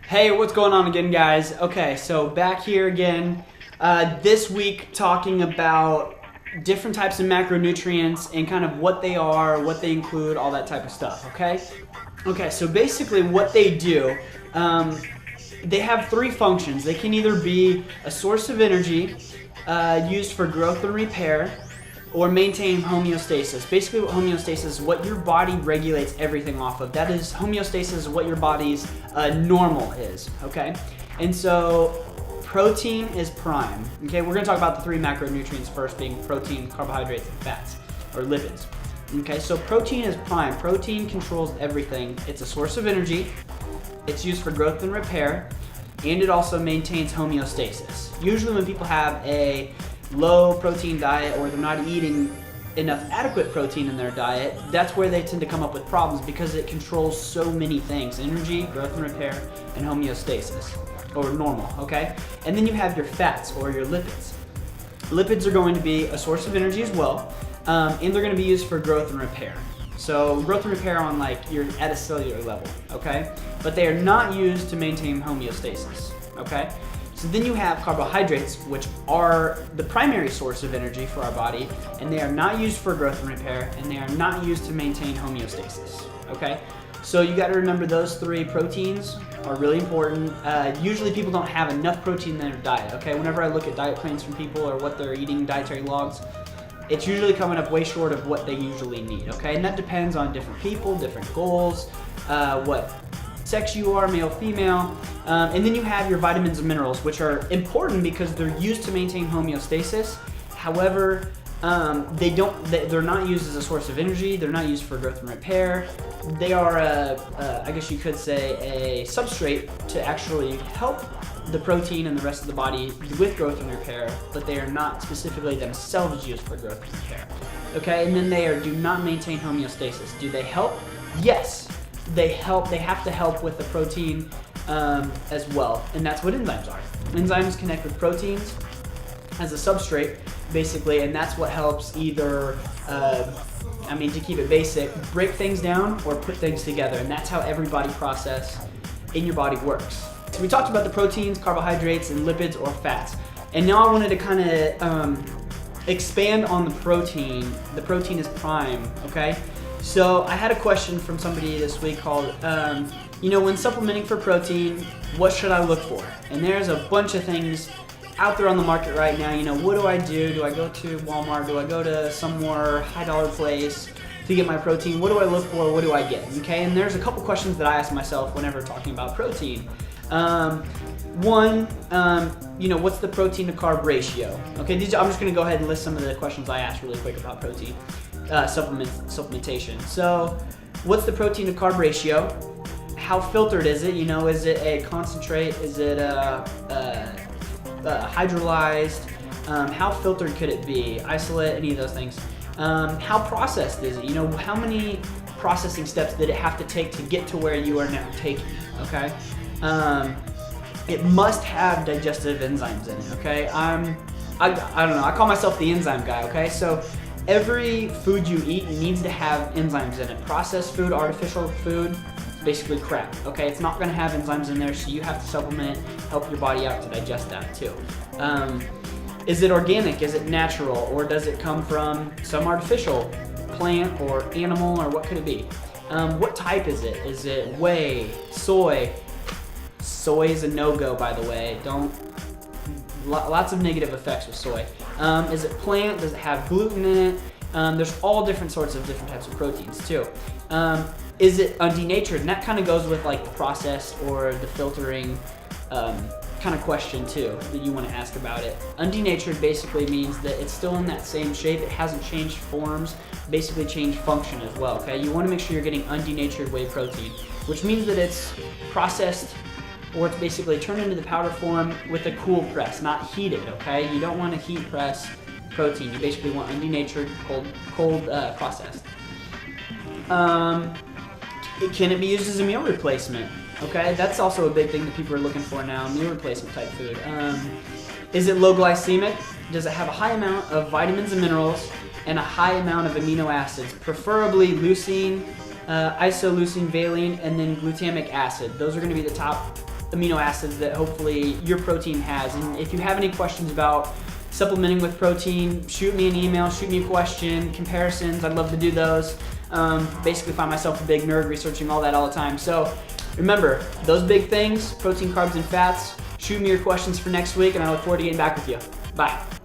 Hey, what's going on again, guys? Okay, so back here again, this week talking about different types of macronutrients and kind of what they are, what they include, all that type of stuff, okay? Okay, so basically what they do, they have three functions. They can either be a source of energy used for growth and repair, or maintain homeostasis. Basically what homeostasis is what your body regulates everything off of. That is, homeostasis is what your body's normal is, okay? And so protein is prime, okay? We're gonna talk about the three macronutrients first, being protein, carbohydrates, and fats, or lipids. Okay, so protein is prime. Protein controls everything. It's a source of energy, it's used for growth and repair, and it also maintains homeostasis. Usually when people have a low protein diet or they're not eating enough adequate protein in their diet, that's where they tend to come up with problems because it controls so many things: energy, growth and repair, and homeostasis, or normal, okay? And then you have your fats or your lipids. Lipids are going to be a source of energy as well, and they're going to be used for growth and repair. So growth and repair on you're at a cellular level, okay? But they are not used to maintain homeostasis, okay? So then you have carbohydrates, which are the primary source of energy for our body, and they are not used for growth and repair, and they are not used to maintain homeostasis, okay? So you gotta remember those three. Proteins are really important. Usually people don't have enough protein in their diet, okay? Whenever I look at diet plans from people or what they're eating, dietary logs, it's usually coming up way short of what they usually need, okay? And that depends on different people, different goals, what sex you are, male, female, and then you have your vitamins and minerals, which are important because they're used to maintain homeostasis. However, they're not used as a source of energy. They're not used for growth and repair. They are I guess you could say a substrate to actually help the protein and the rest of the body with growth and repair, but they are not specifically themselves used for growth and repair. Okay, and then they do not maintain homeostasis. Do they help? Yes. They help. They have to help with the protein as well, and that's what enzymes are. Enzymes connect with proteins as a substrate, basically, and that's what helps either, to keep it basic, break things down or put things together, and that's how every body process in your body works. So we talked about the proteins, carbohydrates, and lipids or fats, and now I wanted to kind of expand on the protein. The protein is prime, okay? So I had a question from somebody this week called, when supplementing for protein, what should I look for? And there's a bunch of things out there on the market right now. What do I do? Do I go to Walmart? Do I go to some more high-dollar place to get my protein? What do I look for? What do I get? Okay, and there's a couple questions that I ask myself whenever talking about protein. One, what's the protein to carb ratio? Okay, I'm just going to go ahead and list some of the questions I asked really quick about protein. Supplementation. So, what's the protein to carb ratio? How filtered is it? Is it a concentrate? Is it hydrolyzed? How filtered could it be? Isolate? Any of those things? How processed is it? How many processing steps did it have to take to get to where you are now taking? Okay. It must have digestive enzymes in it. Okay. I don't know. I call myself the enzyme guy. Okay. So every food you eat needs to have enzymes in it. Processed food, artificial food, it's basically crap, okay? It's not gonna have enzymes in there, so you have to supplement, help your body out to digest that too. Is it organic? Is it natural? Or does it come from some artificial plant or animal, or what could it be? What type is it? Is it whey, soy? Soy is a no-go, by the way. Lots of negative effects with soy. Is it plant? Does it have gluten in it? There's all different sorts of different types of proteins too. Is it denatured? And that kind of goes with the processed or the filtering kind of question too that you want to ask about it. Undenatured basically means that it's still in that same shape. It hasn't changed forms, basically changed function as well. Okay, you want to make sure you're getting undenatured whey protein, which means that it's processed, or it's basically turned into the powder form with a cool press, not heated, okay? You don't want to heat press protein. You basically want undenatured, cold processed. Can it be used as a meal replacement? Okay, that's also a big thing that people are looking for now, meal replacement type food. Is it low glycemic? Does it have a high amount of vitamins and minerals and a high amount of amino acids, preferably leucine, isoleucine, valine, and then glutamic acid? Those are going to be the top amino acids that hopefully your protein has. And if you have any questions about supplementing with protein, shoot me an email, shoot me a question, comparisons, I'd love to do those. Basically find myself a big nerd researching all that all the time. So remember, those big things, protein, carbs, and fats, shoot me your questions for next week, and I look forward to getting back with you. Bye.